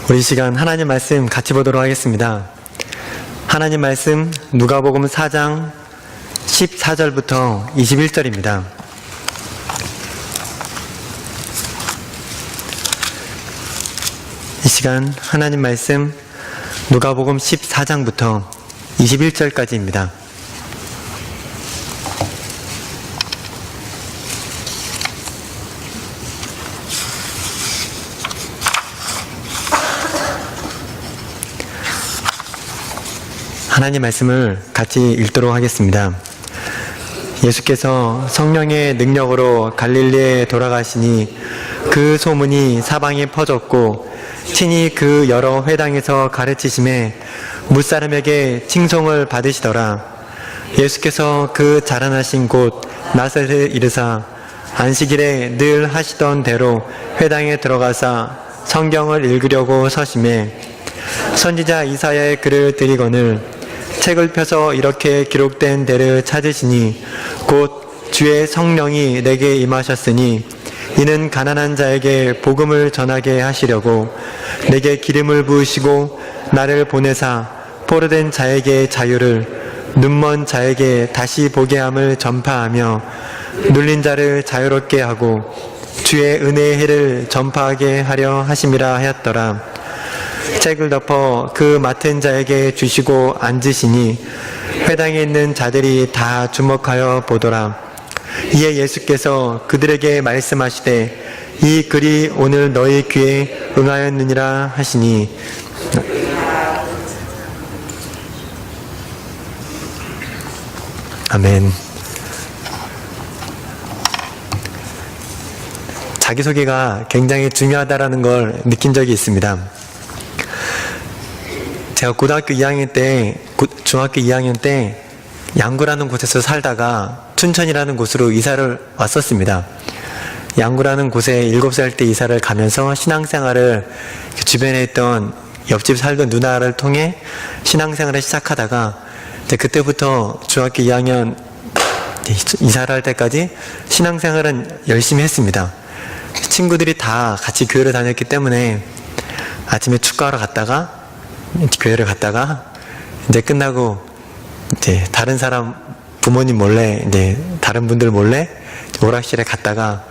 우리 시간 하나님 말씀 같이 보도록 하겠습니다. 하나님 말씀 누가복음 4장 14절부터 21절입니다. 이 시간 하나님 말씀 누가복음 14장부터 21절까지입니다. 하나님 말씀을 같이 읽도록 하겠습니다. 예수께서 성령의 능력으로 갈릴리에 돌아가시니 그 소문이 사방에 퍼졌고 친히 그 여러 회당에서 가르치심에 무사람에게 칭송을 받으시더라. 예수께서 그 자라나신 곳 나사렛에 이르사 안식일에 늘 하시던 대로 회당에 들어가사 성경을 읽으려고 서심해 선지자 이사야의 글을 들이거늘 책을 펴서 이렇게 기록된 데를 찾으시니 곧 주의 성령이 내게 임하셨으니 이는 가난한 자에게 복음을 전하게 하시려고 내게 기름을 부으시고 나를 보내사 포로된 자에게 자유를 눈먼 자에게 다시 보게 함을 전파하며 눌린 자를 자유롭게 하고 주의 은혜의 해를 전파하게 하려 하심이라 하였더라. 책을 덮어 그 맡은 자에게 주시고 앉으시니 회당에 있는 자들이 다 주목하여 보더라. 이에 예수께서 그들에게 말씀하시되 이 글이 오늘 너희 귀에 응하였느니라 하시니 아멘. 자기소개가 굉장히 중요하다는 걸 느낀 적이 있습니다. 제가 중학교 2학년 때 양구라는 곳에서 살다가 춘천이라는 곳으로 이사를 왔었습니다. 양구라는 곳에 7살 때 이사를 가면서 신앙생활을 주변에 있던 옆집 살던 누나를 통해 신앙생활을 시작하다가 이제 그때부터 중학교 2학년 이사를 할 때까지 신앙생활은 열심히 했습니다. 친구들이 다 같이 교회를 다녔기 때문에 아침에 축구하러 갔다가 교회를 갔다가 이제 끝나고 이제 다른 사람 부모님 몰래 이제 다른 분들 몰래 오락실에 갔다가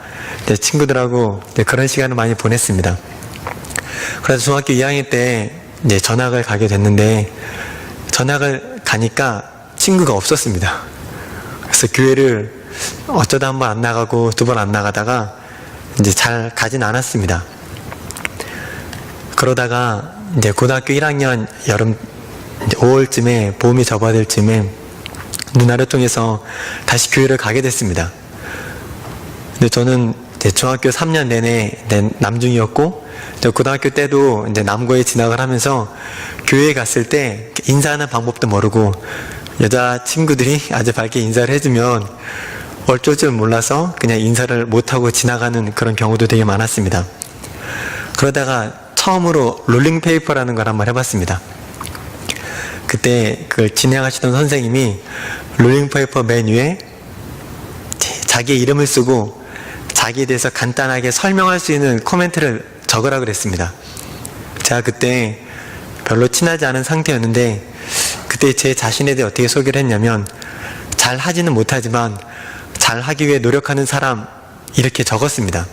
이제 친구들하고 이제 그런 시간을 많이 보냈습니다. 그래서 중학교 2학년 때 이제 전학을 가게 됐는데 전학을 가니까 친구가 없었습니다. 그래서 교회를 어쩌다 한 번 안 나가고 2번 안 나가다가 이제 잘 가진 않았습니다. 그러다가 이제 고등학교 1학년 여름 이제 5월쯤에 봄이 접어들 쯤에 누나를 통해서 다시 교회를 가게 됐습니다. 근데 저는 이제 중학교 3년 내내 남중이었고 고등학교 때도 이제 남고에 진학을 하면서 교회에 갔을 때 인사하는 방법도 모르고 여자 친구들이 아주 밝게 인사를 해주면 어쩔 줄 몰라서 그냥 인사를 못하고 지나가는 그런 경우도 되게 많았습니다. 그러다가 처음으로 롤링페이퍼라는 걸 한번 해봤습니다. 그때 그걸 진행하시던 선생님이 롤링페이퍼 맨 위에 자기의 이름을 쓰고 자기에 대해서 간단하게 설명할 수 있는 코멘트를 적으라 그랬습니다. 제가 그때 별로 친하지 않은 상태였는데 그때 제 자신에 대해 어떻게 소개를 했냐면 잘 하지는 못하지만 잘 하기 위해 노력하는 사람 이렇게 적었습니다.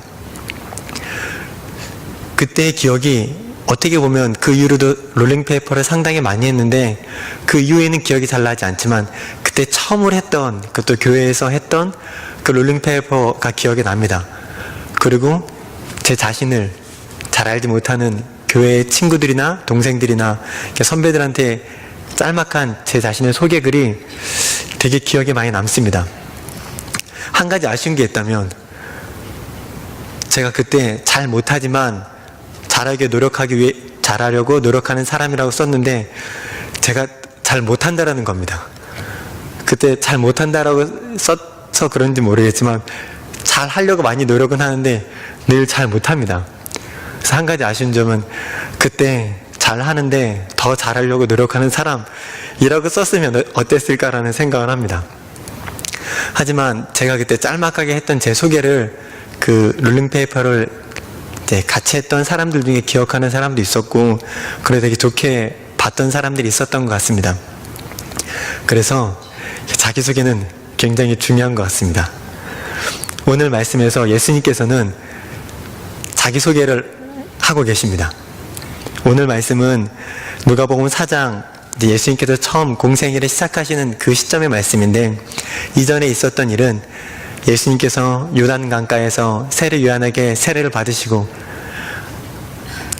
그때의 기억이 어떻게 보면 그 이후로도 롤링페이퍼를 상당히 많이 했는데 그 이후에는 기억이 잘 나지 않지만 그때 처음으로 했던 그것도 교회에서 했던 그 롤링페이퍼가 기억이 납니다. 그리고 제 자신을 잘 알지 못하는 교회 친구들이나 동생들이나 선배들한테 짤막한 제 자신의 소개글이 되게 기억에 많이 남습니다. 한 가지 아쉬운 게 있다면 제가 그때 잘 못하지만 잘하려고 노력하는 사람이라고 썼는데 제가 잘 못한다라는 겁니다. 그때 잘 못한다라고 써서 그런지 모르겠지만 잘 하려고 많이 노력은 하는데 늘 잘 못합니다. 그래서 한 가지 아쉬운 점은 그때 잘 하는데 더 잘하려고 노력하는 사람이라고 썼으면 어땠을까라는 생각을 합니다. 하지만 제가 그때 짤막하게 했던 제 소개를 그 롤링페이퍼를 이제 같이 했던 사람들 중에 기억하는 사람도 있었고, 그래 되게 좋게 봤던 사람들이 있었던 것 같습니다. 그래서 자기소개는 굉장히 중요한 것 같습니다. 오늘 말씀에서 예수님께서는 자기소개를 하고 계십니다. 오늘 말씀은 누가복음 4장, 예수님께서 처음 공생애를 시작하시는 그 시점의 말씀인데, 이전에 있었던 일은 예수님께서 요단 강가에서 세례 요한에게 세례를 받으시고,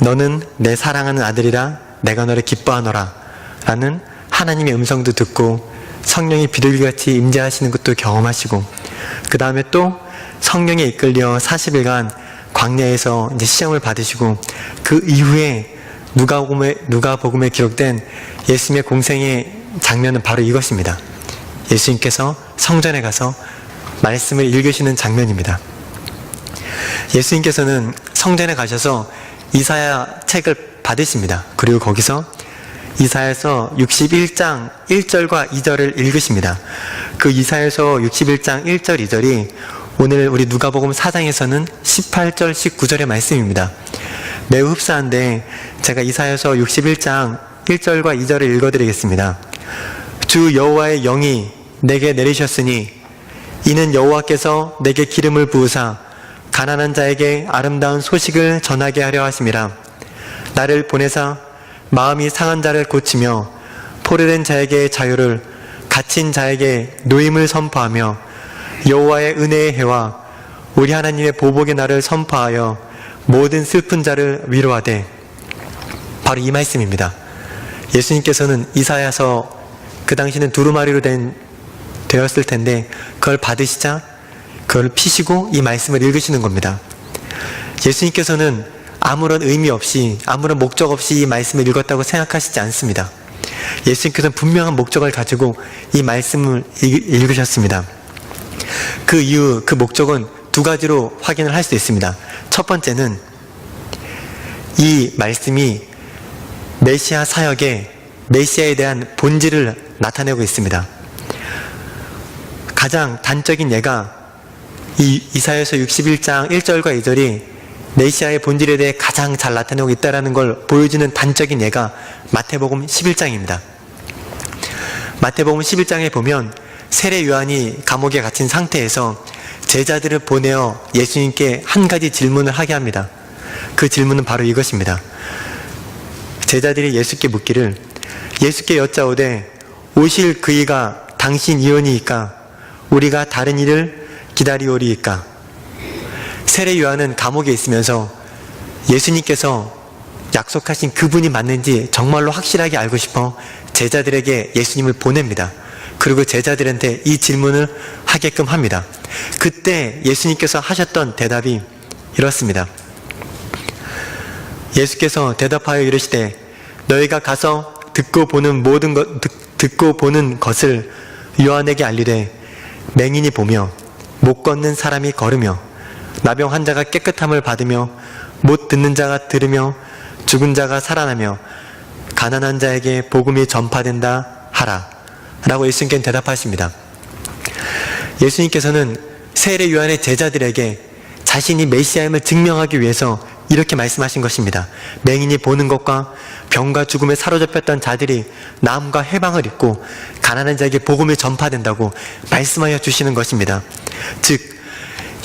너는 내 사랑하는 아들이라 내가 너를 기뻐하노라 라는 하나님의 음성도 듣고, 성령이 비둘기같이 임재하시는 것도 경험하시고, 그 다음에 또 성령에 이끌려 40일간 광야에서 이제 시험을 받으시고, 그 이후에 누가복음에 기록된 예수님의 공생의 장면은 바로 이것입니다. 예수님께서 성전에 가서 말씀을 읽으시는 장면입니다. 예수님께서는 성전에 가셔서 이사야 책을 받으십니다. 그리고 거기서 이사야서 61장 1절과 2절을 읽으십니다. 그 이사야서 61장 1절 2절이 오늘 우리 누가복음 4장에서는 18절 19절의 말씀입니다. 매우 흡사한데 제가 이사야서 61장 1절과 2절을 읽어드리겠습니다. 주 여호와의 영이 내게 내리셨으니 이는 여호와께서 내게 기름을 부으사 가난한 자에게 아름다운 소식을 전하게 하려 하심이라. 나를 보내사 마음이 상한 자를 고치며 포로된 자에게 자유를, 갇힌 자에게 노임을 선포하며 여호와의 은혜의 해와 우리 하나님의 보복의 날을 선포하여 모든 슬픈 자를 위로하되. 바로 이 말씀입니다. 예수님께서는 이사야서, 그 당시는 두루마리로 되었을 텐데 그걸 받으시자 그걸 피시고 이 말씀을 읽으시는 겁니다. 예수님께서는 아무런 의미 없이, 아무런 목적 없이 이 말씀을 읽었다고 생각하시지 않습니다. 예수님께서는 분명한 목적을 가지고 이 말씀을 읽으셨습니다. 그 이유, 그 목적은 두 가지로 확인을 할 수 있습니다. 첫 번째는 이 말씀이 메시아 사역의, 메시아에 대한 본질을 나타내고 있습니다. 가장 단적인 예가 이 이사야서 61장 1절과 2절이 메시아의 본질에 대해 가장 잘 나타내고 있다는 걸 보여주는 단적인 예가 마태복음 11장입니다. 마태복음 11장에 보면 세례 요한이 감옥에 갇힌 상태에서 제자들을 보내어 예수님께 한 가지 질문을 하게 합니다. 그 질문은 바로 이것입니다. 제자들이 예수께 묻기를, 예수께 여짜오되 오실 그이가 당신 이언이이까 우리가 다른 일을 기다리오리이까. 세례 요한은 감옥에 있으면서 예수님께서 약속하신 그분이 맞는지 정말로 확실하게 알고 싶어 제자들에게 예수님을 보냅니다. 그리고 제자들한테 이 질문을 하게끔 합니다. 그때 예수님께서 하셨던 대답이 이렇습니다. 예수께서 대답하여 이르시되 너희가 가서 듣고 보는 것을 요한에게 알리되 맹인이 보며 못 걷는 사람이 걸으며 나병 환자가 깨끗함을 받으며 못 듣는 자가 들으며 죽은 자가 살아나며 가난한 자에게 복음이 전파된다 하라 라고 예수님께서는 대답하십니다. 예수님께서는 세례 요한의 제자들에게 자신이 메시아임을 증명하기 위해서 이렇게 말씀하신 것입니다. 맹인이 보는 것과 병과 죽음에 사로잡혔던 자들이 나음과 해방을 입고 가난한 자에게 복음이 전파된다고 말씀하여 주시는 것입니다. 즉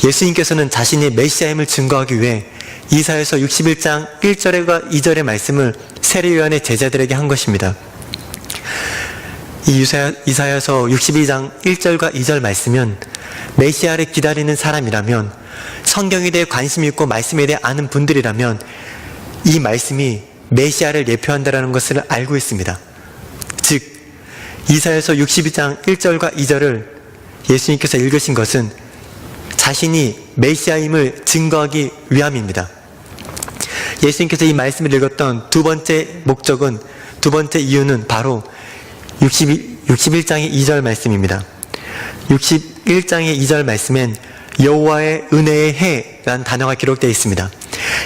예수님께서는 자신이 메시아임을 증거하기 위해 이사야서 61장 1절과 2절의 말씀을 세례 요한의 제자들에게 한 것입니다. 이 이사야서 62장 1절과 2절 말씀은 메시아를 기다리는 사람이라면, 성경에 대해 관심이 있고 말씀에 대해 아는 분들이라면 이 말씀이 메시아를 예표한다는 것을 알고 있습니다. 즉 이사야서 62장 1절과 2절을 예수님께서 읽으신 것은 자신이 메시아임을 증거하기 위함입니다. 예수님께서 이 말씀을 읽었던 두 번째 목적은, 두 번째 이유는 바로 61장의 2절 말씀입니다. 61장의 2절 말씀엔 여호와의 은혜의 해라는 단어가 기록되어 있습니다.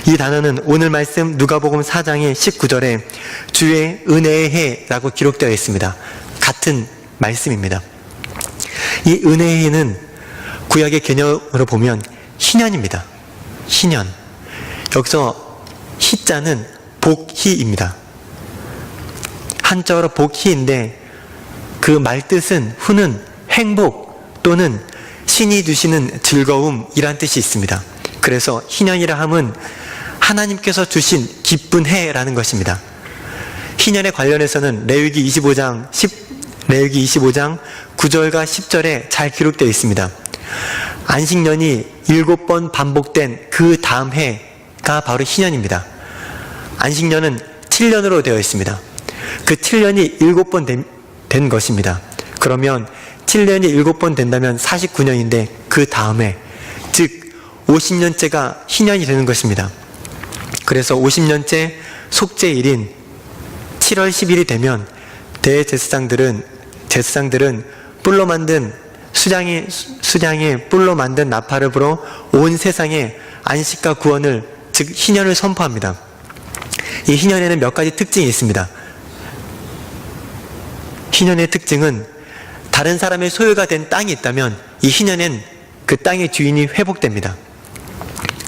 이 단어는 오늘 말씀 누가복음 4장의 19절에 주의 은혜의 해라고 기록되어 있습니다. 같은 말씀입니다. 이 은혜의 해는 구약의 개념으로 보면 희년입니다. 희년. 여기서 희자는 복희입니다. 한자어로 복희인데 그 말뜻은 후는 행복 또는 신이 주시는 즐거움이란 뜻이 있습니다. 그래서 희년이라 함은 하나님께서 주신 기쁜 해라는 것입니다. 희년에 관련해서는 레위기 25장 9절과 10절에 잘 기록되어 있습니다. 안식년이 7번 반복된 그 다음 해가 바로 희년입니다. 안식년은 7년으로 되어 있습니다. 그 7년이 7번 된 것입니다. 그러면 7년이 7번 된다면 49년인데 그 다음에 즉 50년째가 희년이 되는 것입니다. 그래서 50년째 속죄일인 7월 10일이 되면 대제사장들은 뿔로 만든 수장에 뿔로 만든 나팔을 불어 온 세상에 안식과 구원을 즉 희년을 선포합니다. 이 희년에는 몇 가지 특징이 있습니다. 희년의 특징은 다른 사람의 소유가 된 땅이 있다면 이 희년엔 그 땅의 주인이 회복됩니다.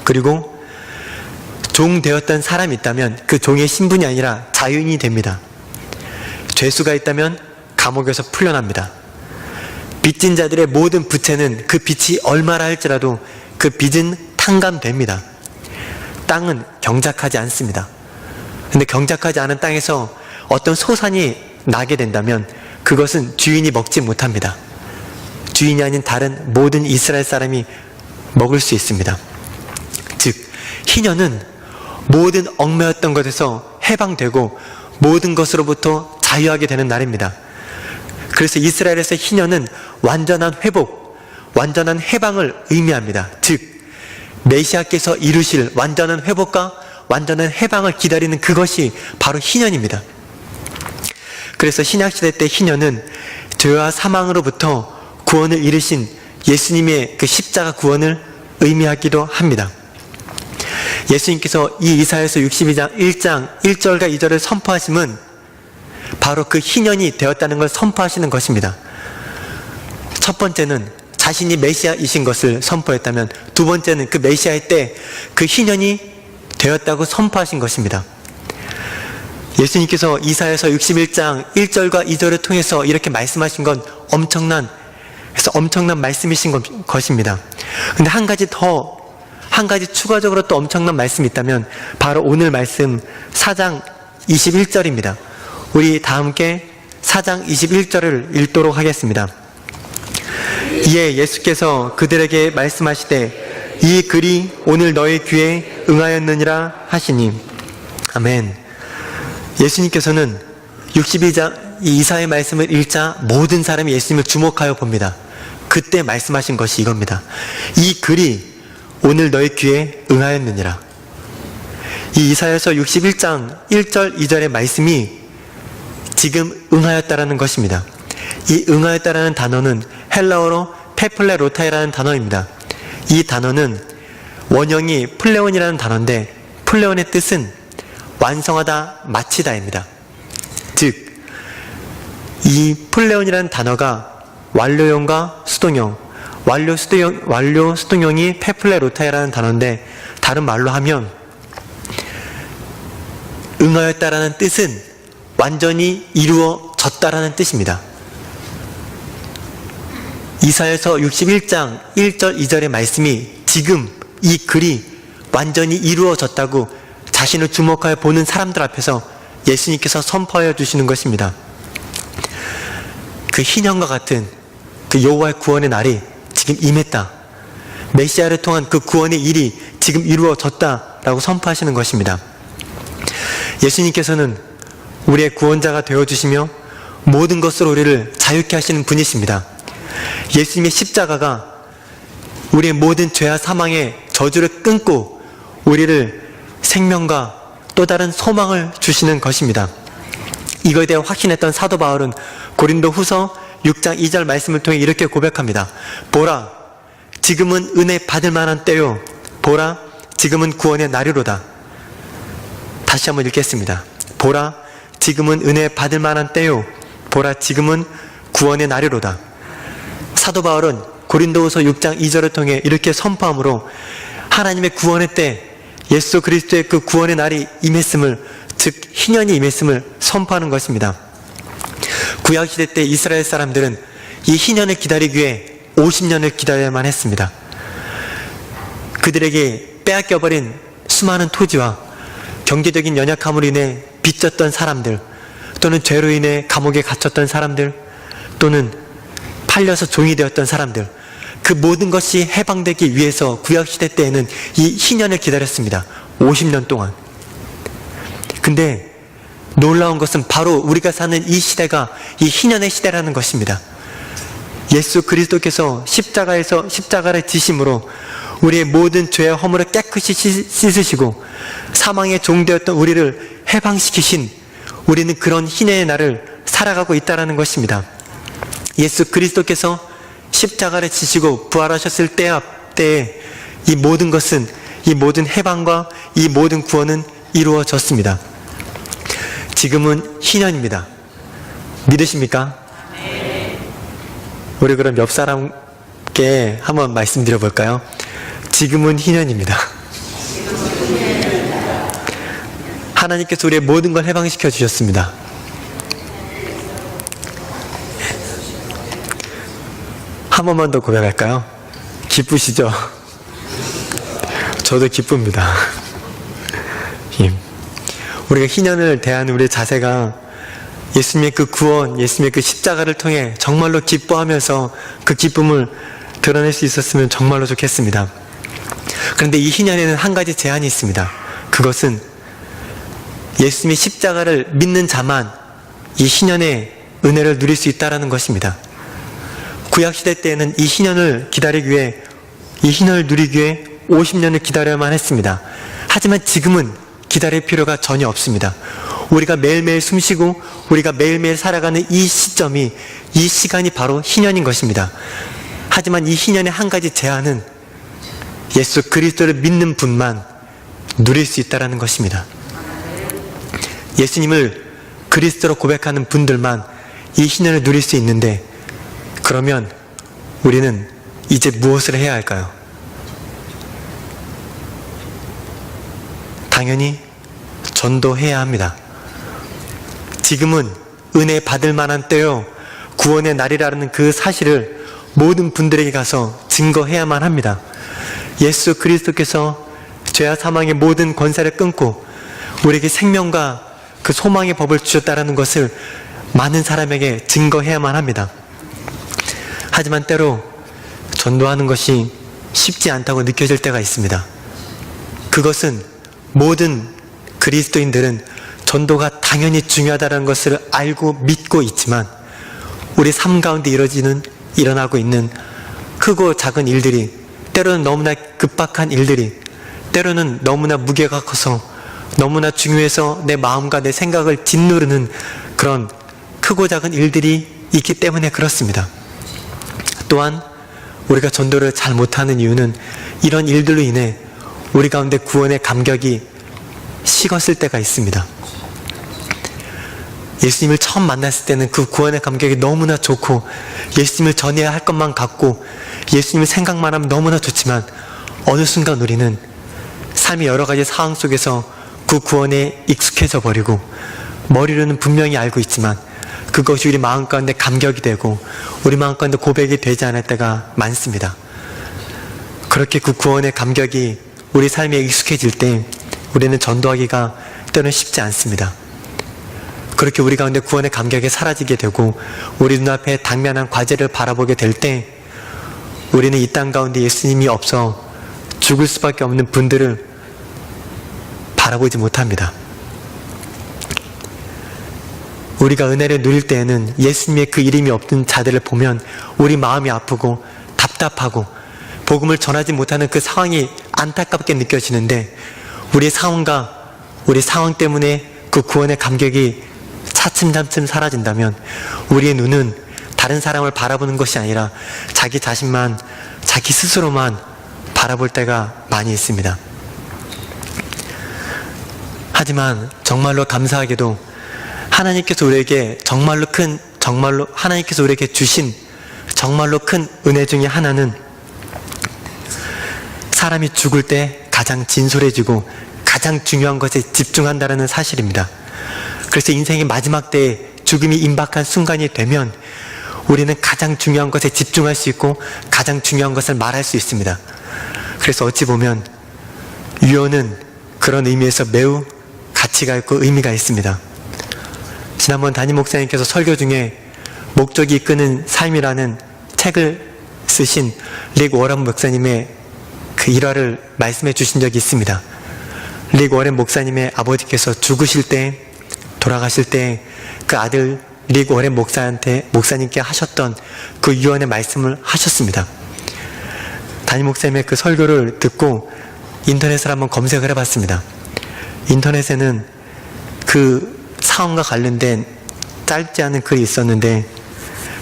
그리고 종 되었던 사람이 있다면 그 종의 신분이 아니라 자유인이 됩니다. 죄수가 있다면 감옥에서 풀려납니다. 빚진 자들의 모든 부채는 그 빚이 얼마라 할지라도 그 빚은 탕감됩니다. 땅은 경작하지 않습니다. 근데 경작하지 않은 땅에서 어떤 소산이 나게 된다면 그것은 주인이 먹지 못합니다. 주인이 아닌 다른 모든 이스라엘 사람이 먹을 수 있습니다. 즉 희년은 모든 얽매였던 것에서 해방되고 모든 것으로부터 자유하게 되는 날입니다. 그래서 이스라엘에서 희년은 완전한 회복, 완전한 해방을 의미합니다. 즉 메시아께서 이루실 완전한 회복과 완전한 해방을 기다리는 그것이 바로 희년입니다. 그래서 신약시대 때 희년은 죄와 사망으로부터 구원을 이루신 예수님의 그 십자가 구원을 의미하기도 합니다. 예수님께서 이 이사야서 62장 1장 1절과 2절을 선포하심은 바로 그 희년이 되었다는 걸 선포하시는 것입니다. 첫 번째는 자신이 메시아이신 것을 선포했다면 두 번째는 그 메시아의 때 그 희년이 되었다고 선포하신 것입니다. 예수님께서 이사야서 61장 1절과 2절을 통해서 이렇게 말씀하신 건 엄청난 말씀이신 것입니다. 근데 한 가지 추가적으로 또 엄청난 말씀이 있다면 바로 오늘 말씀 4장 21절입니다. 우리 다 함께 4장 21절을 읽도록 하겠습니다. 이에 예수께서 그들에게 말씀하시되 이 글이 오늘 너희 귀에 응하였느니라 하시니 아멘. 예수님께서는 62장 이사의 말씀을 읽자 모든 사람이 예수님을 주목하여 봅니다. 그때 말씀하신 것이 이겁니다. 이 글이 오늘 너희 귀에 응하였느니라. 이 이사야서 61장 1절 2절의 말씀이 지금 응하였다라는 것입니다. 이 응하였다라는 단어는 헬라어로 페플레로타이라는 단어입니다. 이 단어는 원형이 플레온이라는 단어인데 플레온의 뜻은 완성하다, 마치다입니다. 즉, 이 플레온이라는 단어가 완료형과 수동형, 완료 수동형이 페플레로타이라는 단어인데 다른 말로 하면 응하였다라는 뜻은 완전히 이루어졌다라는 뜻입니다. 이사야서 61장 1절 2절의 말씀이 지금 이 글이 완전히 이루어졌다고 자신을 주목하여 보는 사람들 앞에서 예수님께서 선포하여 주시는 것입니다. 그 희년과 같은 그 여호와의 구원의 날이 지금 임했다. 메시아를 통한 그 구원의 일이 지금 이루어졌다라고 선포하시는 것입니다. 예수님께서는 우리의 구원자가 되어주시며 모든 것으로 우리를 자유케 하시는 분이십니다. 예수님의 십자가가 우리의 모든 죄와 사망의 저주를 끊고 우리를 생명과 또 다른 소망을 주시는 것입니다. 이거에 대해 확신했던 사도 바울은 고린도 후서 6장 2절 말씀을 통해 이렇게 고백합니다. 보라, 지금은 은혜 받을 만한 때요. 보라, 지금은 구원의 날이로다. 다시 한번 읽겠습니다. 보라, 지금은 은혜 받을 만한 때요. 보라, 지금은 구원의 날이로다. 사도 바울은 고린도후서 6장 2절을 통해 이렇게 선포함으로 하나님의 구원의 때, 예수 그리스도의 그 구원의 날이 임했음을, 즉 희년이 임했음을 선포하는 것입니다. 구약시대 때 이스라엘 사람들은 이 희년을 기다리기 위해 50년을 기다려야만 했습니다. 그들에게 빼앗겨버린 수많은 토지와 경제적인 연약함으로 인해 빚졌던 사람들, 또는 죄로 인해 감옥에 갇혔던 사람들, 또는 팔려서 종이 되었던 사람들, 그 모든 것이 해방되기 위해서 구약시대 때에는 이 희년을 기다렸습니다. 50년 동안. 근데 놀라운 것은 바로 우리가 사는 이 시대가 이 희년의 시대라는 것입니다. 예수 그리스도께서 십자가를 지심으로 우리의 모든 죄와 허물을 깨끗이 씻으시고 사망의 종되었던 우리를 해방시키신, 우리는 그런 희년의 날을 살아가고 있다는 것입니다. 예수 그리스도께서 십자가를 지시고 부활하셨을 때에 이 모든 것은, 이 모든 해방과 이 모든 구원은 이루어졌습니다. 지금은 희년입니다. 믿으십니까? 우리 그럼 옆 사람께 한번 말씀드려 볼까요? 지금은 희년입니다. 하나님께서 우리의 모든 걸 해방시켜 주셨습니다. 한 번만 더 고백할까요? 기쁘시죠? 저도 기쁩니다. 우리가 희년을 대하는 우리의 자세가 예수님의 그 구원, 예수님의 그 십자가를 통해 정말로 기뻐하면서 그 기쁨을 드러낼 수 있었으면 정말로 좋겠습니다. 그런데 이 희년에는 한 가지 제한이 있습니다. 그것은 예수님의 십자가를 믿는 자만 이 희년의 은혜를 누릴 수 있다는 것입니다. 구약시대 때에는 이 희년을 기다리기 위해, 이 희년을 누리기 위해 50년을 기다려야만 했습니다. 하지만 지금은 기다릴 필요가 전혀 없습니다. 우리가 매일매일 숨쉬고 우리가 매일매일 살아가는 이 시점이, 이 시간이 바로 희년인 것입니다. 하지만 이 희년의 한 가지 제한은 예수 그리스도를 믿는 분만 누릴 수 있다는 것입니다. 예수님을 그리스도로 고백하는 분들만 이 희년을 누릴 수 있는데, 그러면 우리는 이제 무엇을 해야 할까요? 당연히 전도해야 합니다. 지금은 은혜 받을 만한 때요, 구원의 날이라는 그 사실을 모든 분들에게 가서 증거해야만 합니다. 예수 그리스도께서 죄와 사망의 모든 권세를 끊고 우리에게 생명과 그 소망의 법을 주셨다는 것을 많은 사람에게 증거해야만 합니다. 하지만 때로 전도하는 것이 쉽지 않다고 느껴질 때가 있습니다. 그것은 모든 그리스도인들은 전도가 당연히 중요하다는 것을 알고 믿고 있지만, 우리 삶 가운데 일어나고 있는 크고 작은 일들이, 때로는 너무나 급박한 일들이, 때로는 너무나 무게가 커서 너무나 중요해서 내 마음과 내 생각을 짓누르는 그런 크고 작은 일들이 있기 때문에 그렇습니다. 또한 우리가 전도를 잘 못하는 이유는 이런 일들로 인해 우리 가운데 구원의 감격이 식었을 때가 있습니다. 예수님을 처음 만났을 때는 그 구원의 감격이 너무나 좋고 예수님을 전해야 할 것만 같고 예수님을 생각만 하면 너무나 좋지만, 어느 순간 우리는 삶의 여러 가지 상황 속에서 그 구원에 익숙해져 버리고 머리로는 분명히 알고 있지만 그것이 우리 마음 가운데 감격이 되고 우리 마음 가운데 고백이 되지 않을 때가 많습니다. 그렇게 그 구원의 감격이 우리 삶에 익숙해질 때 우리는 전도하기가 때로는 쉽지 않습니다. 그렇게 우리 가운데 구원의 감격이 사라지게 되고 우리 눈앞에 당면한 과제를 바라보게 될 때 우리는 이 땅 가운데 예수님이 없어 죽을 수밖에 없는 분들을 바라보지 못합니다. 우리가 은혜를 누릴 때에는 예수님의 그 이름이 없는 자들을 보면 우리 마음이 아프고 답답하고 복음을 전하지 못하는 그 상황이 안타깝게 느껴지는데, 우리의 상황과 우리 상황 때문에 그 구원의 감격이 차츰차츰 사라진다면 우리의 눈은 다른 사람을 바라보는 것이 아니라 자기 자신만, 자기 스스로만 바라볼 때가 많이 있습니다. 하지만 정말로 감사하게도 하나님께서 우리에게 하나님께서 우리에게 주신 정말로 큰 은혜 중에 하나는 사람이 죽을 때 가장 진솔해지고 가장 중요한 것에 집중한다는 사실입니다. 그래서 인생의 마지막 때에 죽음이 임박한 순간이 되면 우리는 가장 중요한 것에 집중할 수 있고 가장 중요한 것을 말할 수 있습니다. 그래서 어찌 보면 유언은 그런 의미에서 매우 가치가 있고 의미가 있습니다. 지난번 담임 목사님께서 설교 중에 목적이 이끄는 삶이라는 책을 쓰신 릭 워런 목사님의 그 일화를 말씀해 주신 적이 있습니다. 릭 워런 목사님의 아버지께서 죽으실 때, 돌아가실 때 그 아들 릭 워런 목사님께 하셨던 그 유언의 말씀을 하셨습니다. 담임 목사님의 그 설교를 듣고 인터넷을 한번 검색을 해봤습니다. 인터넷에는 그 사원과 관련된 짧지 않은 글이 있었는데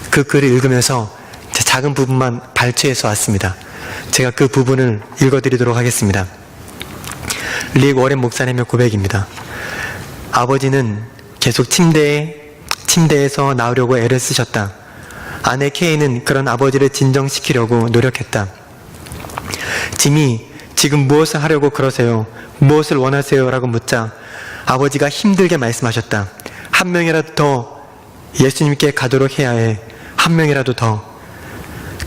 그 글을 읽으면서 작은 부분만 발췌해서 왔습니다. 제가 그 부분을 읽어드리도록 하겠습니다. 릭 워런 목사님의 고백입니다. 아버지는 계속 침대에서 나오려고 애를 쓰셨다. 아내 케이는 그런 아버지를 진정시키려고 노력했다. 짐이 지금 무엇을 하려고 그러세요? 무엇을 원하세요? 라고 묻자 아버지가 힘들게 말씀하셨다. 한 명이라도 더 예수님께 가도록 해야 해. 한 명이라도 더.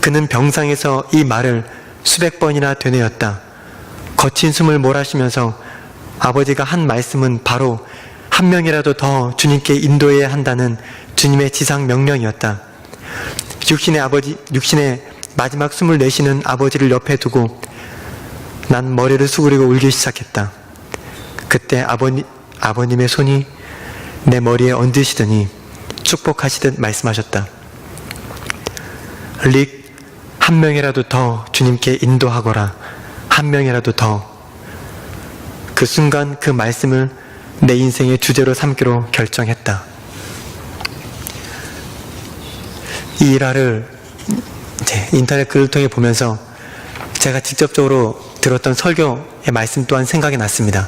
그는 병상에서 이 말을 수백 번이나 되뇌었다. 거친 숨을 몰아쉬면서 아버지가 한 말씀은 바로 한 명이라도 더 주님께 인도해야 한다는 주님의 지상 명령이었다. 육신의 마지막 숨을 내쉬는 아버지를 옆에 두고 난 머리를 수그리고 울기 시작했다. 그때 아버님의 손이 내 머리에 얹으시더니 축복하시듯 말씀하셨다. 릭, 한 명이라도 더 주님께 인도하거라. 한 명이라도 더. 그 순간 그 말씀을 내 인생의 주제로 삼기로 결정했다. 이 일화를 이제 인터넷 글을 통해 보면서 제가 직접적으로 들었던 설교의 말씀 또한 생각이 났습니다.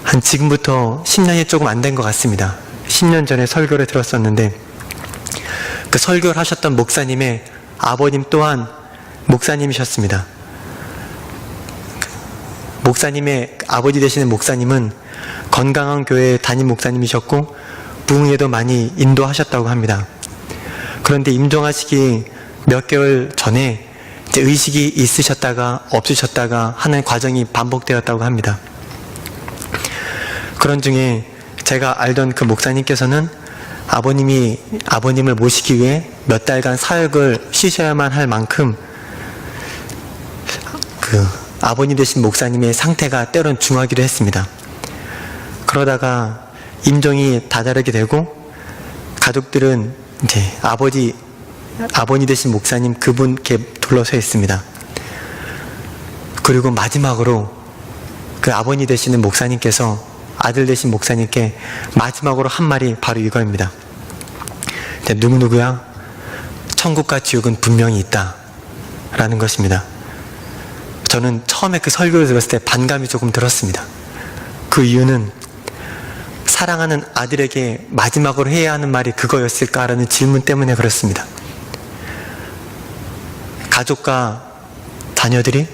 한 지금부터 10년이 조금 안 된 것 같습니다. 10년 전에 설교를 들었었는데 그 설교를 하셨던 목사님의 아버님 또한 목사님이셨습니다. 목사님의 아버지 되시는 목사님은 건강한 교회 담임 목사님이셨고 부흥에도 많이 인도하셨다고 합니다. 그런데 임종하시기 몇 개월 전에 이제 의식이 있으셨다가 없으셨다가 하는 과정이 반복되었다고 합니다. 그런 중에 제가 알던 그 목사님께서는 아버님을 모시기 위해 몇 달간 사역을 쉬셔야만 할 만큼 그 아버님 되신 목사님의 상태가 때론 중하기도 했습니다. 그러다가 임종이 다다르게 되고 가족들은 이제 아버님 되신 목사님 그분께 둘러서 있습니다. 그리고 마지막으로 그 아버님 되시는 목사님께서 아들 되신 목사님께 마지막으로 한 말이 바로 이거입니다. 누구누구야? 천국과 지옥은 분명히 있다. 라는 것입니다. 저는 처음에 그 설교를 들었을 때 반감이 조금 들었습니다. 그 이유는 사랑하는 아들에게 마지막으로 해야 하는 말이 그거였을까라는 질문 때문에 그렇습니다. 가족과 자녀들이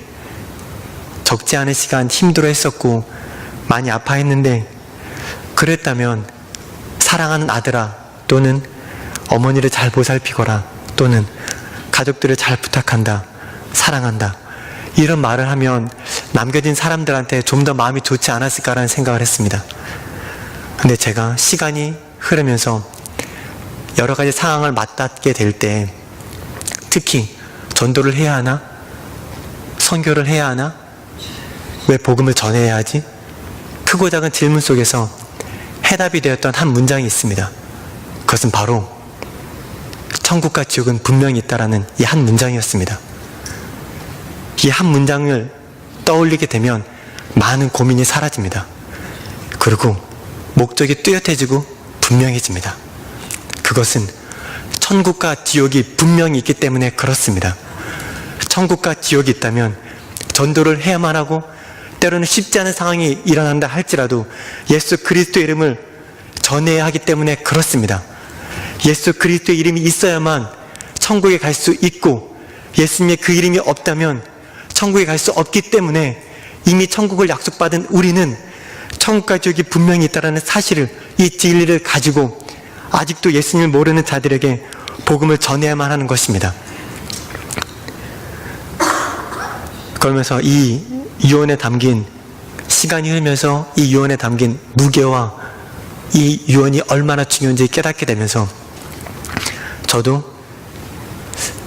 적지 않은 시간 힘들어 했었고 많이 아파했는데 그랬다면 사랑하는 아들아 또는 어머니를 잘 보살피거라 또는 가족들을 잘 부탁한다 사랑한다 이런 말을 하면 남겨진 사람들한테 좀 더 마음이 좋지 않았을까라는 생각을 했습니다. 근데 제가 시간이 흐르면서 여러 가지 상황을 맞닿게 될 때 특히 전도를 해야 하나? 선교를 해야 하나? 왜 복음을 전해야 하지? 크고 작은 질문 속에서 해답이 되었던 한 문장이 있습니다. 그것은 바로 천국과 지옥은 분명히 있다라는 이 한 문장이었습니다. 이 한 문장을 떠올리게 되면 많은 고민이 사라집니다. 그리고 목적이 뚜렷해지고 분명해집니다. 그것은 천국과 지옥이 분명히 있기 때문에 그렇습니다. 천국과 지옥이 있다면 전도를 해야만 하고 때로는 쉽지 않은 상황이 일어난다 할지라도 예수 그리스도의 이름을 전해야 하기 때문에 그렇습니다. 예수 그리스도의 이름이 있어야만 천국에 갈 수 있고 예수님의 그 이름이 없다면 천국에 갈 수 없기 때문에 이미 천국을 약속받은 우리는 천국 가족이 분명히 있다는 사실을, 이 진리를 가지고 아직도 예수님을 모르는 자들에게 복음을 전해야만 하는 것입니다. 그러면서 이 유언에 담긴, 시간이 흐르면서 이 유언에 담긴 무게와 이 유언이 얼마나 중요한지 깨닫게 되면서 저도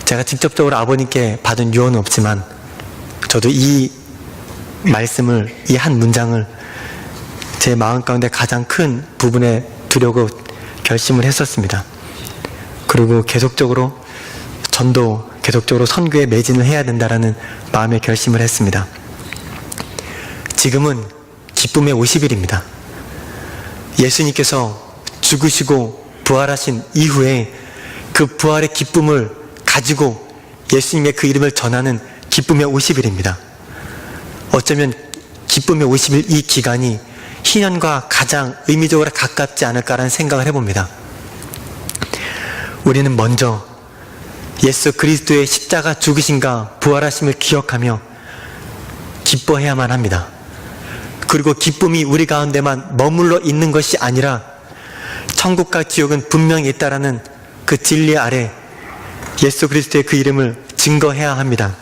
제가 직접적으로 아버님께 받은 유언은 없지만 저도 이 말씀을, 이 한 문장을 제 마음 가운데 가장 큰 부분에 두려고 결심을 했었습니다. 그리고 계속적으로 전도, 계속적으로 선교에 매진을 해야 된다라는 마음의 결심을 했습니다. 지금은 기쁨의 50일입니다. 예수님께서 죽으시고 부활하신 이후에 그 부활의 기쁨을 가지고 예수님의 그 이름을 전하는 기쁨의 50일입니다. 어쩌면 기쁨의 50일 이 기간이 희년과 가장 의미적으로 가깝지 않을까라는 생각을 해봅니다. 우리는 먼저 예수 그리스도의 십자가 죽으심과 부활하심을 기억하며 기뻐해야만 합니다. 그리고 기쁨이 우리 가운데만 머물러 있는 것이 아니라 천국과 지옥은 분명히 있다라는 그 진리 아래 예수 그리스도의 그 이름을 증거해야 합니다.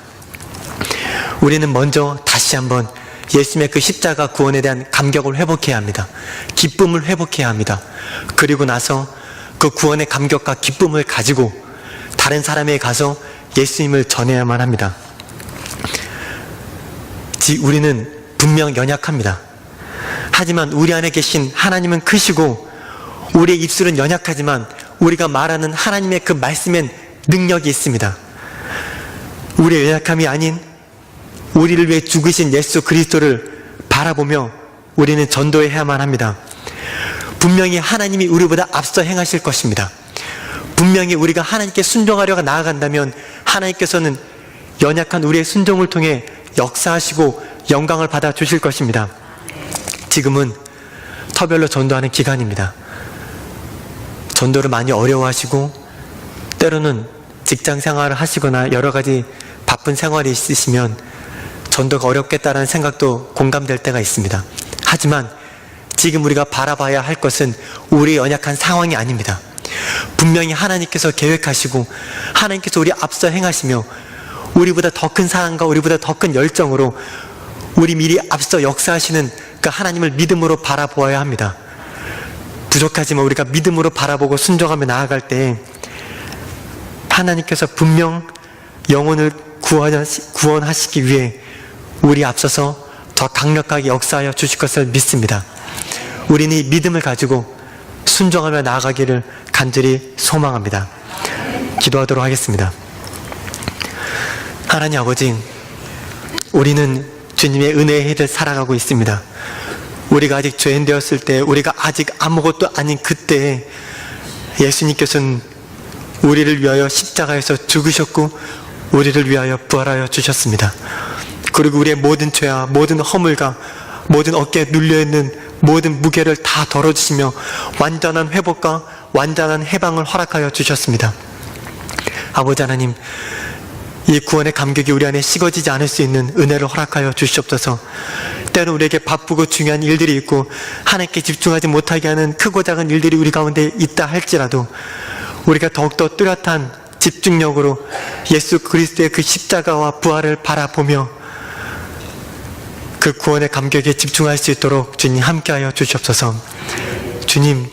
우리는 먼저 다시 한번 예수님의 그 십자가 구원에 대한 감격을 회복해야 합니다. 기쁨을 회복해야 합니다. 그리고 나서 그 구원의 감격과 기쁨을 가지고 다른 사람에게 가서 예수님을 전해야만 합니다. 우리는 분명 연약합니다. 하지만 우리 안에 계신 하나님은 크시고 우리의 입술은 연약하지만 우리가 말하는 하나님의 그 말씀엔 능력이 있습니다. 우리의 연약함이 아닌 우리를 위해 죽으신 예수 그리스도를 바라보며 우리는 전도해야만 합니다. 분명히 하나님이 우리보다 앞서 행하실 것입니다. 분명히 우리가 하나님께 순종하려고 나아간다면 하나님께서는 연약한 우리의 순종을 통해 역사하시고 영광을 받아 주실 것입니다. 지금은 터별로 전도하는 기간입니다. 전도를 많이 어려워하시고 때로는 직장 생활을 하시거나 여러 가지 바쁜 생활이 있으시면 전도가 어렵겠다는 생각도 공감될 때가 있습니다. 하지만 지금 우리가 바라봐야 할 것은 우리의 연약한 상황이 아닙니다. 분명히 하나님께서 계획하시고 하나님께서 우리 앞서 행하시며 우리보다 더 큰 사랑과 우리보다 더 큰 열정으로 우리 미리 앞서 역사하시는 그 하나님을 믿음으로 바라보아야 합니다. 부족하지만 우리가 믿음으로 바라보고 순종하며 나아갈 때 하나님께서 분명 영혼을 구원하시기 위해 우리 앞서서 더 강력하게 역사하여 주실 것을 믿습니다. 우리는 이 믿음을 가지고 순종하며 나아가기를 간절히 소망합니다. 기도하도록 하겠습니다. 하나님 아버지, 우리는 주님의 은혜의 해를 살아가고 있습니다. 우리가 아직 죄인 되었을 때, 우리가 아직 아무것도 아닌 그때에 예수님께서는 우리를 위하여 십자가에서 죽으셨고 우리를 위하여 부활하여 주셨습니다. 그리고 우리의 모든 죄와 모든 허물과 모든 어깨에 눌려있는 모든 무게를 다 덜어주시며 완전한 회복과 완전한 해방을 허락하여 주셨습니다. 아버지 하나님, 이 구원의 감격이 우리 안에 식어지지 않을 수 있는 은혜를 허락하여 주시옵소서. 때로 우리에게 바쁘고 중요한 일들이 있고 하나님께 집중하지 못하게 하는 크고 작은 일들이 우리 가운데 있다 할지라도 우리가 더욱더 뚜렷한 집중력으로 예수 그리스도의 그 십자가와 부활을 바라보며 그 구원의 감격에 집중할 수 있도록 주님 함께하여 주시옵소서. 주님,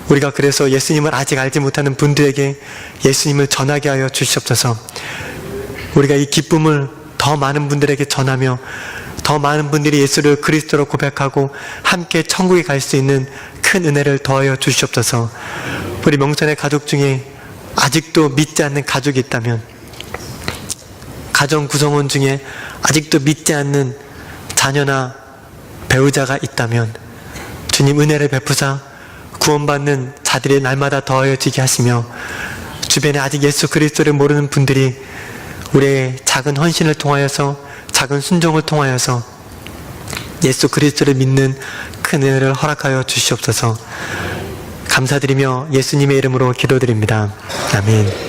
우리가 그래서 예수님을 아직 알지 못하는 분들에게 예수님을 전하게 하여 주시옵소서. 우리가 이 기쁨을 더 많은 분들에게 전하며 더 많은 분들이 예수를 그리스도로 고백하고 함께 천국에 갈 수 있는 큰 은혜를 더하여 주시옵소서. 우리 명선의 가족 중에 아직도 믿지 않는 가족이 있다면, 가정 구성원 중에 아직도 믿지 않는 자녀나 배우자가 있다면 주님 은혜를 베푸사 구원받는 자들이 날마다 더하여지게 하시며 주변에 아직 예수 그리스도를 모르는 분들이 우리의 작은 헌신을 통하여서, 작은 순종을 통하여서 예수 그리스도를 믿는 큰 은혜를 허락하여 주시옵소서. 감사드리며 예수님의 이름으로 기도드립니다. 아멘.